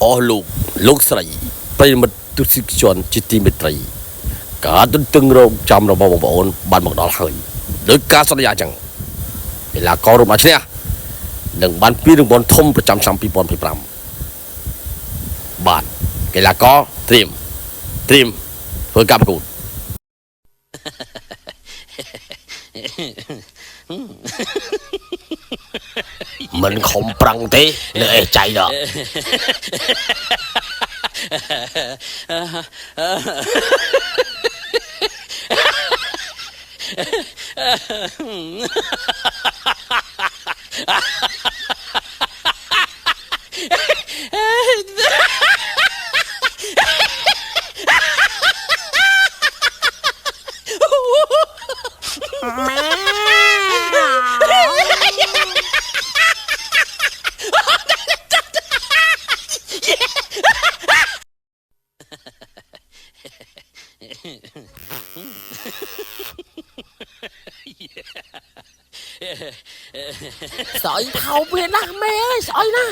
អស់លោកស្រីប្រិយមិត្តទស្សនិកជនជាទីមេត្រីការទន្ទឹងរង់ចាំរបស់បងប្អូនបានមកដល់ហើយដោយការសន្យាចឹងកីឡាកររួមអាឈ្នះនឹងបានពីរង្វាន់ធំប្រចាំឆ្នាំ2025បាទកីឡាករត្រៀមធ្វើការប្រកួតមិនខំប្រឹងទេនៅអេចៃដល់ស្អីថោវាណាស់មេអើយស្អីណា